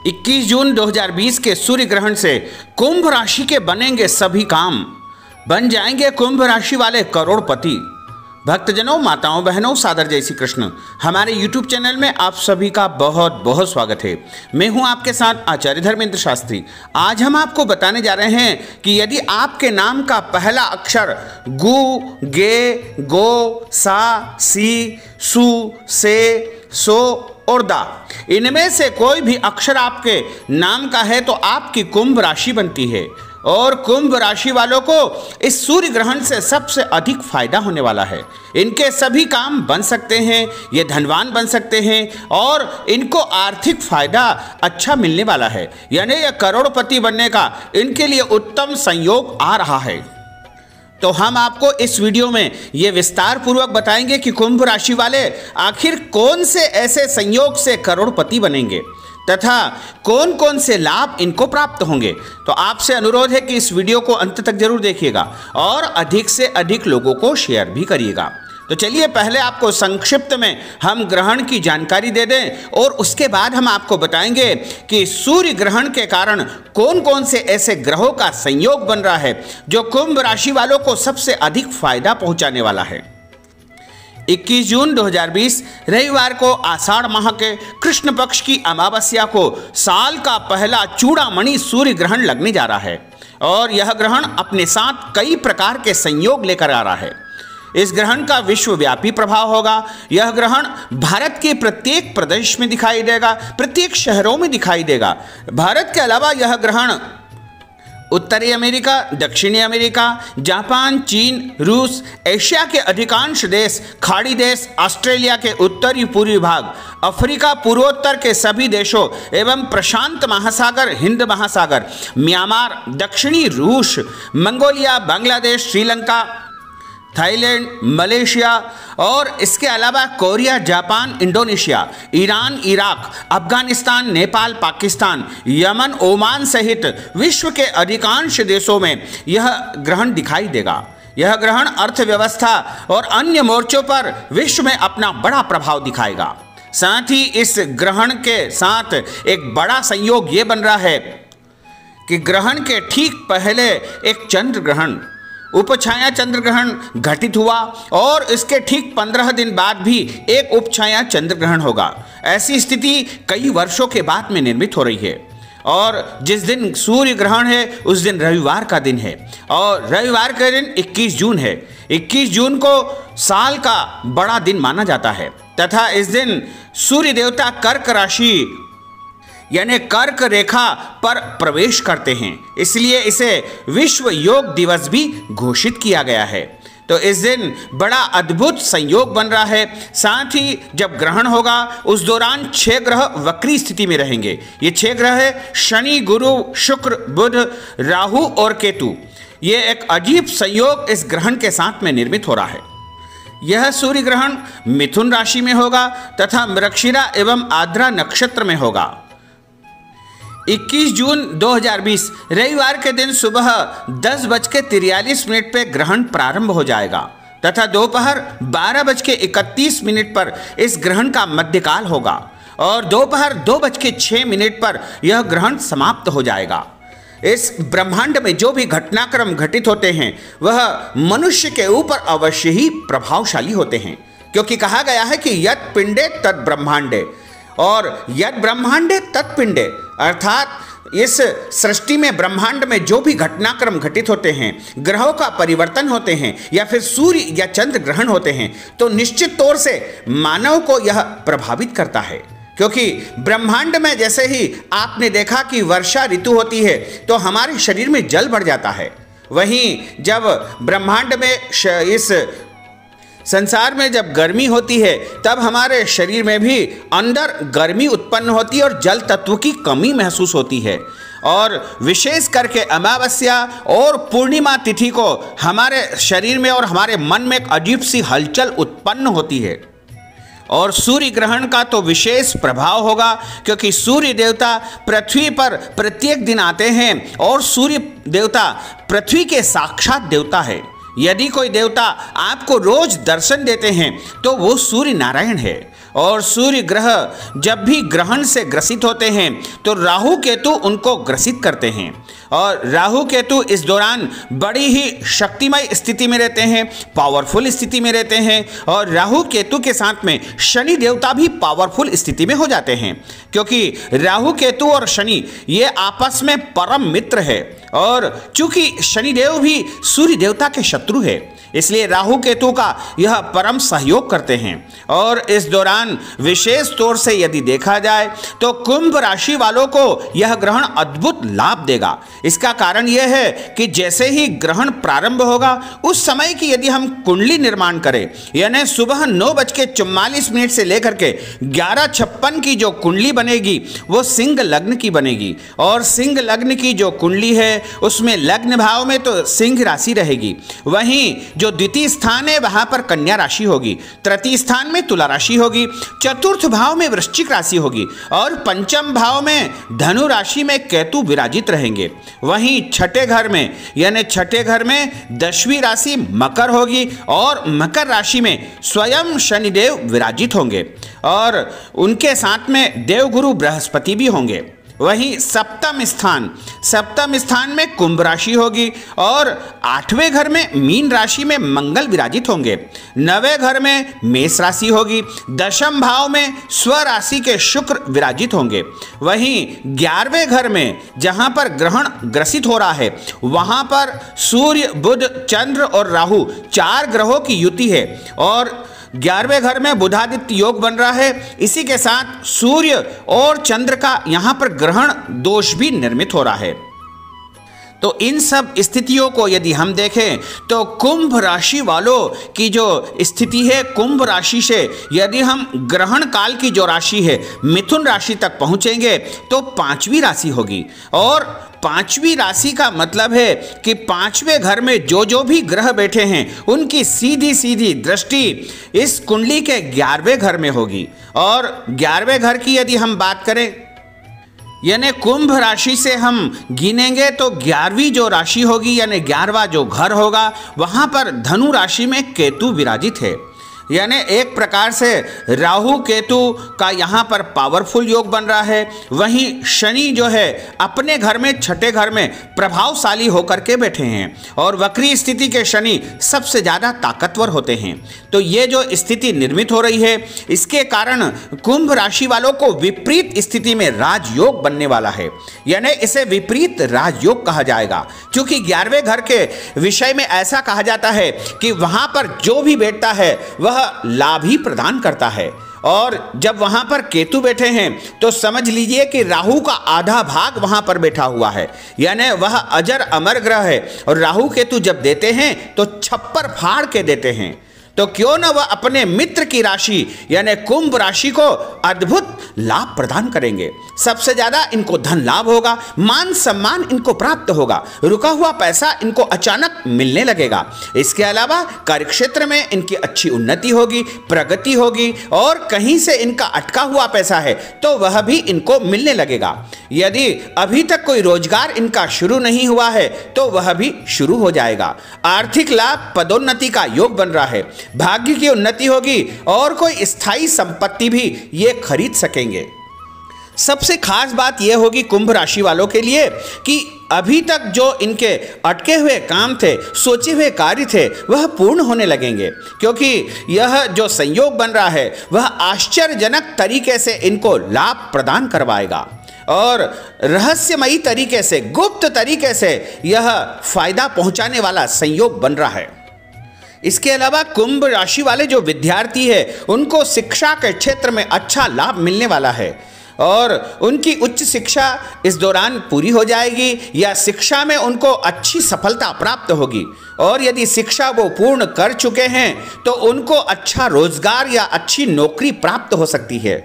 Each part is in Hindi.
21 जून 2020 के सूर्य ग्रहण से कुंभ राशि के बनेंगे सभी काम, बन जाएंगे कुंभ राशि वाले करोड़पति। भक्तजनों, माताओं, बहनों, सादर जय श्री कृष्ण। हमारे YouTube चैनल में आप सभी का बहुत बहुत स्वागत है। मैं हूं आपके साथ आचार्य धर्मेंद्र शास्त्री। आज हम आपको बताने जा रहे हैं कि यदि आपके नाम का पहला अक्षर गु, गे, गो, सा, सी, सु, से, सो और दा, इनमें से कोई भी अक्षर आपके नाम का है तो आपकी कुंभ राशि बनती है। और कुंभ राशि वालों को इस सूर्य ग्रहण से सबसे अधिक फायदा होने वाला है। इनके सभी काम बन सकते हैं, ये धनवान बन सकते हैं और इनको आर्थिक फायदा अच्छा मिलने वाला है, यानी ये करोड़पति बनने का इनके लिए उत्तम संयोग आ रहा है। तो हम आपको इस वीडियो में ये विस्तार पूर्वक बताएंगे कि कुंभ राशि वाले आखिर कौन से ऐसे संयोग से करोड़पति बनेंगे तथा कौन कौन से लाभ इनको प्राप्त होंगे। तो आपसे अनुरोध है कि इस वीडियो को अंत तक जरूर देखिएगा और अधिक से अधिक लोगों को शेयर भी करिएगा। तो चलिए पहले आपको संक्षिप्त में हम ग्रहण की जानकारी दे दें और उसके बाद हम आपको बताएंगे कि सूर्य ग्रहण के कारण कौन कौन से ऐसे ग्रहों का संयोग बन रहा है जो कुंभ राशि वालों को सबसे अधिक फायदा पहुंचाने वाला है। 21 जून 2020 रविवार को आषाढ़ माह के कृष्ण पक्ष की अमावस्या को साल का पहला चूड़ामणि सूर्य ग्रहण लगने जा रहा है और यह ग्रहण अपने साथ कई प्रकार के संयोग लेकर आ रहा है। इस ग्रहण का विश्वव्यापी प्रभाव होगा। यह ग्रहण भारत के प्रत्येक प्रदेश में दिखाई देगा, प्रत्येक शहरों में दिखाई देगा। भारत के अलावा यह ग्रहण उत्तरी अमेरिका, दक्षिणी अमेरिका, जापान, चीन, रूस, एशिया के अधिकांश देश, खाड़ी देश, ऑस्ट्रेलिया के उत्तरी पूर्वी भाग, अफ्रीका, पूर्वोत्तर के सभी देशों एवं प्रशांत महासागर, हिंद महासागर, म्यांमार, दक्षिणी रूस, Mongolia, Bangladesh, Sri Lanka, Thailand, Malaysia और इसके अलावा Korea, Japan, Indonesia, Iran, Iraq, Afghanistan, Nepal, Pakistan, Yemen, Oman सहित विश्व के अधिकांश देशों में यह ग्रहण दिखाई देगा। यह ग्रहण अर्थव्यवस्था और अन्य मोर्चों पर विश्व में अपना बड़ा प्रभाव दिखाएगा। साथ ही इस ग्रहण के साथ एक बड़ा संयोग ये बन रहा है कि ग्रहण के ठीक पहले एक चंद्र ग्रहण, उपछाया चंद्र ग्रहण घटित हुआ और इसके ठीक 15 दिन बाद भी एक उपछाया चंद्र ग्रहण होगा। ऐसी स्थिति कई वर्षों के बाद में निर्मित हो रही है और जिस दिन सूर्य ग्रहण है उस दिन रविवार का दिन है और रविवार का दिन 21 जून है। 21 जून को साल का बड़ा दिन माना जाता है तथा इस दिन सूर्य देवता कर्क राशि यानी कर्क रेखा पर प्रवेश करते हैं, इसलिए इसे विश्व योग दिवस भी घोषित किया गया है। तो इस दिन बड़ा अद्भुत संयोग बन रहा है। साथ ही जब ग्रहण होगा उस दौरान 6 ग्रह वक्री स्थिति में रहेंगे। ये 6 ग्रह है शनि, गुरु, शुक्र, बुध, राहु और केतु। ये एक अजीब संयोग इस ग्रहण के साथ में निर्मित हो रहा है। यह सूर्य ग्रहण मिथुन राशि में होगा तथा मृगशिरा एवं आद्रा नक्षत्र में होगा। 21 जून 2020 रविवार के दिन सुबह 10:43 पे ग्रहण प्रारंभ हो जाएगा तथा दोपहर 12:31 पर इस ग्रहण का मध्यकाल होगा और दोपहर 2:06 पर यह ग्रहण समाप्त हो जाएगा। इस ब्रह्मांड में जो भी घटनाक्रम घटित होते हैं वह मनुष्य के ऊपर अवश्य ही प्रभावशाली होते हैं, क्योंकि कहा गया है कि यत् पिंडे तत् ब्रह्मांडे और यद ब्रह्मांडे तत्पिंडे, अर्थात इस सृष्टि में ब्रह्मांड में जो भी घटनाक्रम घटित होते हैं, ग्रहों का परिवर्तन होते हैं या फिर सूर्य या चंद्र ग्रहण होते हैं तो निश्चित तौर से मानव को यह प्रभावित करता है। क्योंकि ब्रह्मांड में जैसे ही आपने देखा कि वर्षा ऋतु होती है तो हमारे शरीर में जल बढ़ जाता है, वहीं जब ब्रह्मांड में इस संसार में जब गर्मी होती है तब हमारे शरीर में भी अंदर गर्मी उत्पन्न होती है और जल तत्व की कमी महसूस होती है। और विशेष करके अमावस्या और पूर्णिमा तिथि को हमारे शरीर में और हमारे मन में एक अजीब सी हलचल उत्पन्न होती है। और सूर्य ग्रहण का तो विशेष प्रभाव होगा क्योंकि सूर्य देवता पृथ्वी पर प्रत्येक दिन आते हैं और सूर्य देवता पृथ्वी के साक्षात देवता है। यदि कोई देवता आपको रोज दर्शन देते हैं तो वो सूर्य नारायण है और सूर्य ग्रह जब भी ग्रहण से ग्रसित होते हैं तो राहु केतु उनको ग्रसित करते हैं और राहु केतु इस दौरान बड़ी ही शक्तिमय स्थिति में रहते हैं, पावरफुल स्थिति में रहते हैं और राहु केतु के साथ में शनि देवता भी पावरफुल स्थिति में हो जाते हैं, क्योंकि राहु केतु और शनि ये आपस में परम मित्र है और चूंकि शनिदेव भी सूर्य देवता के शत्रु है, इसलिए राहु केतु का यह परम सहयोग करते हैं। और इस दौरान विशेष तौर से यदि देखा जाए तो कुंभ राशि वालों को यह ग्रहण अद्भुत लाभ देगा। इसका कारण यह है कि जैसे ही ग्रहण प्रारंभ होगा उस समय की यदि हम कुंडली निर्माण करें, यानी सुबह 9:44 से लेकर के 11:56 की जो कुंडली बनेगी वो सिंह लग्न की बनेगी और सिंह लग्न की जो कुंडली है उसमें लग्न भाव में तो सिंह राशि रहेगी, वहीं जो द्वितीय स्थान है वहां पर कन्या राशि होगी, तृतीय स्थान में तुला राशि होगी, चतुर्थ भाव में वृश्चिक राशि होगी और पंचम भाव में धनु राशि में केतु विराजित रहेंगे। वहीं छठे घर में यानी छठे घर में 10वीं राशि मकर होगी और मकर राशि में स्वयं शनिदेव विराजित होंगे और उनके साथ में देवगुरु बृहस्पति भी होंगे। वहीं सप्तम स्थान में कुंभ राशि होगी और 8वें घर में मीन राशि में मंगल विराजित होंगे, 9वें घर में मेष राशि होगी, 10वें भाव में स्व राशि के शुक्र विराजित होंगे। वहीं 11वें घर में जहां पर ग्रहण ग्रसित हो रहा है वहां पर सूर्य, बुध, चंद्र और राहु 4 ग्रहों की युति है और 11वें घर में बुधादित्य योग बन रहा है। इसी के साथ सूर्य और चंद्र का यहां पर ग्रहण दोष भी निर्मित हो रहा है। तो इन सब स्थितियों को यदि हम देखें तो कुंभ राशि वालों की जो स्थिति है, कुंभ राशि से यदि हम ग्रहण काल की जो राशि है मिथुन राशि तक पहुंचेंगे तो 5वीं राशि होगी और 5वीं राशि का मतलब है कि 5वें घर में जो भी ग्रह बैठे हैं उनकी सीधी दृष्टि इस कुंडली के 11वें घर में होगी और 11वें घर की यदि हम बात करें यानी कुंभ राशि से हम गिनेंगे तो 11वीं जो राशि होगी यानी 11वां जो घर होगा वहां पर धनु राशि में केतु विराजित है। यानी एक प्रकार से राहु केतु का यहाँ पर पावरफुल योग बन रहा है। वहीं शनि जो है अपने घर में छठे घर में प्रभावशाली होकर के बैठे हैं और वक्री स्थिति के शनि सबसे ज़्यादा ताकतवर होते हैं। तो ये जो स्थिति निर्मित हो रही है इसके कारण कुंभ राशि वालों को विपरीत स्थिति में राजयोग बनने वाला है, यानी इसे विपरीत राजयोग कहा जाएगा, क्योंकि 11वें घर के विषय में ऐसा कहा जाता है कि वहाँ पर जो भी बैठता है वह लाभ ही प्रदान करता है। और जब वहां पर केतु बैठे हैं तो समझ लीजिए कि राहु का आधा भाग वहां पर बैठा हुआ है, यानी वह अजर अमर ग्रह है और राहु केतु जब देते हैं तो छप्पर फाड़ के देते हैं। तो क्यों न वह अपने मित्र की राशि यानी कुंभ राशि को अद्भुत लाभ प्रदान करेंगे। सबसे ज्यादा इनको धन लाभ होगा, मान सम्मान इनको प्राप्त होगा, रुका हुआ पैसा इनको अचानक मिलने लगेगा। इसके अलावा कार्यक्षेत्र में इनकी अच्छी उन्नति होगी, प्रगति होगी और कहीं से इनका अटका हुआ पैसा है तो वह भी इनको मिलने लगेगा। यदि अभी तक कोई रोजगार इनका शुरू नहीं हुआ है तो वह भी शुरू हो जाएगा। आर्थिक लाभ, पदोन्नति का योग बन रहा है, भाग्य की उन्नति होगी और कोई स्थायी संपत्ति भी ये खरीद सकेंगे। सबसे खास बात यह होगी कुंभ राशि वालों के लिए कि अभी तक जो इनके अटके हुए काम थे, सोचे हुए कार्य थे, वह पूर्ण होने लगेंगे, क्योंकि यह जो संयोग बन रहा है वह आश्चर्यजनक तरीके से इनको लाभ प्रदान करवाएगा और रहस्यमयी तरीके से, गुप्त तरीके से यह फायदा पहुंचाने वाला संयोग बन रहा है। इसके अलावा कुंभ राशि वाले जो विद्यार्थी हैं उनको शिक्षा के क्षेत्र में अच्छा लाभ मिलने वाला है और उनकी उच्च शिक्षा इस दौरान पूरी हो जाएगी या शिक्षा में उनको अच्छी सफलता प्राप्त होगी और यदि शिक्षा वो पूर्ण कर चुके हैं तो उनको अच्छा रोजगार या अच्छी नौकरी प्राप्त हो सकती है।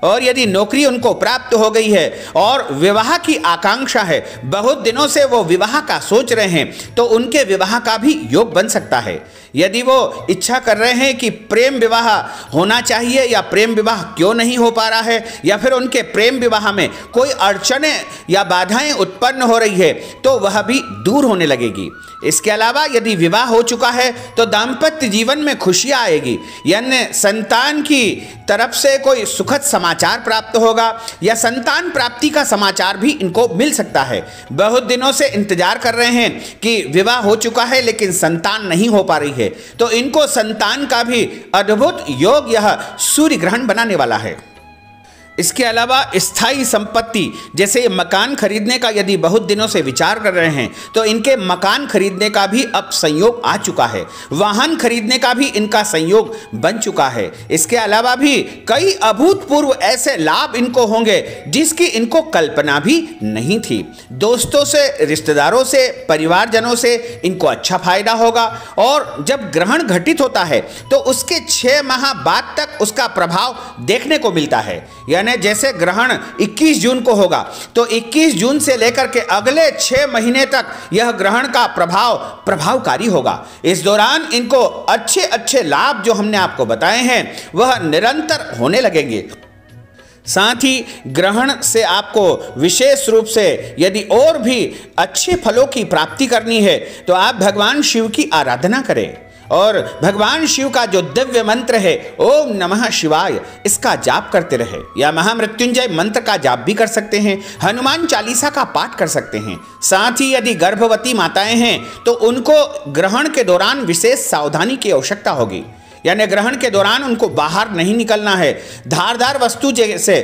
और यदि नौकरी उनको प्राप्त हो गई है और विवाह की आकांक्षा है, बहुत दिनों से वो विवाह का सोच रहे हैं, तो उनके विवाह का भी योग बन सकता है। यदि वो इच्छा कर रहे हैं कि प्रेम विवाह होना चाहिए या प्रेम विवाह क्यों नहीं हो पा रहा है, या फिर उनके प्रेम विवाह में कोई अड़चनें या बाधाएं उत्पन्न हो रही है, तो वह भी दूर होने लगेगी। इसके अलावा यदि विवाह हो चुका है तो दाम्पत्य जीवन में खुशियां आएगी, यानी संतान की तरफ से कोई सुखद समाचार प्राप्त होगा या संतान प्राप्ति का समाचार भी इनको मिल सकता है। बहुत दिनों से इंतजार कर रहे हैं कि विवाह हो चुका है लेकिन संतान नहीं हो पा रही है, तो इनको संतान का भी अद्भुत योग यह सूर्य ग्रहण बनाने वाला है। इसके अलावा स्थायी संपत्ति जैसे मकान खरीदने का यदि बहुत दिनों से विचार कर रहे हैं तो इनके मकान खरीदने का भी अब संयोग आ चुका है। वाहन खरीदने का भी इनका संयोग बन चुका है। इसके अलावा भी कई अभूतपूर्व ऐसे लाभ इनको होंगे जिसकी इनको कल्पना भी नहीं थी। दोस्तों से, रिश्तेदारों से, परिवारजनों से इनको अच्छा फायदा होगा और जब ग्रहण घटित होता है तो उसके 6 माह बाद तक उसका प्रभाव देखने को मिलता है। जैसे ग्रहण 21 जून को होगा तो 21 जून से लेकर के अगले 6 महीने तक यह ग्रहण का प्रभाव प्रभावकारी होगा। इस दौरान इनको अच्छे अच्छे लाभ जो हमने आपको बताए हैं वह निरंतर होने लगेंगे। साथ ही ग्रहण से आपको विशेष रूप से यदि और भी अच्छे फलों की प्राप्ति करनी है तो आप भगवान शिव की आराधना करें और भगवान शिव का जो दिव्य मंत्र है ओम नमः शिवाय, इसका जाप करते रहे, या महामृत्युंजय मंत्र का जाप भी कर सकते हैं, हनुमान चालीसा का पाठ कर सकते हैं। साथ ही यदि गर्भवती माताएं हैं तो उनको ग्रहण के दौरान विशेष सावधानी की आवश्यकता होगी, यानी ग्रहण के दौरान उनको बाहर नहीं निकलना है। धारदार वस्तु जैसे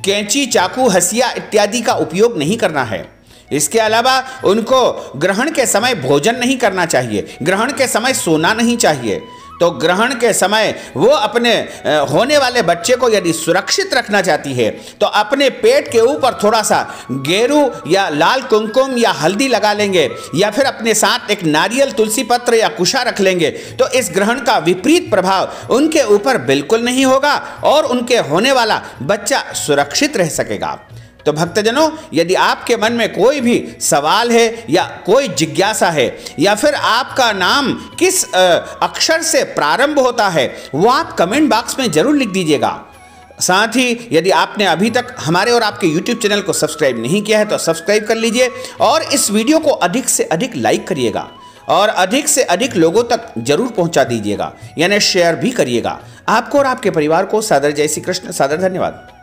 कैंची, चाकू, हंसिया इत्यादि का उपयोग नहीं करना है। इसके अलावा उनको ग्रहण के समय भोजन नहीं करना चाहिए, ग्रहण के समय सोना नहीं चाहिए। तो ग्रहण के समय वो अपने होने वाले बच्चे को यदि सुरक्षित रखना चाहती है तो अपने पेट के ऊपर थोड़ा सा गेरू या लाल कुमकुम या हल्दी लगा लेंगे, या फिर अपने साथ एक नारियल, तुलसी पत्र या कुशा रख लेंगे, तो इस ग्रहण का विपरीत प्रभाव उनके ऊपर बिल्कुल नहीं होगा और उनके होने वाला बच्चा सुरक्षित रह सकेगा। तो भक्तजनों, यदि आपके मन में कोई भी सवाल है या कोई जिज्ञासा है या फिर आपका नाम किस अक्षर से प्रारंभ होता है वो आप कमेंट बॉक्स में जरूर लिख दीजिएगा। साथ ही यदि आपने अभी तक हमारे और आपके YouTube चैनल को सब्सक्राइब नहीं किया है तो सब्सक्राइब कर लीजिए और इस वीडियो को अधिक से अधिक लाइक करिएगा और अधिक से अधिक लोगों तक जरूर पहुंचा दीजिएगा, यानी शेयर भी करिएगा। आपको और आपके परिवार को सादर जय श्री कृष्ण, सादर धन्यवाद।